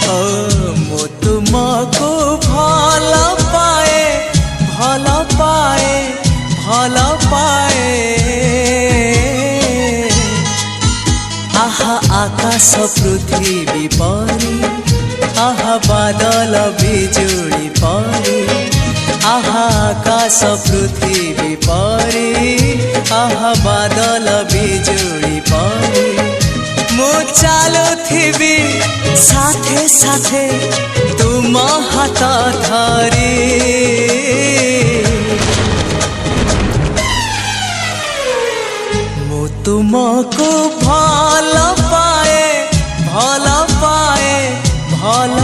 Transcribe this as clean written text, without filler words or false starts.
ओ मु तुमको भल पाए भल पाए भल पाए। आहा आकाश पृथ्वी परी आहा बादल बिजुली परी आहा आकाश पृथ्वी परी आहा बादल बिजुली परी। मु चालुथिबी साथे साथे तुम हाथ धरी। मु तुमको भल पाए भल पाए भल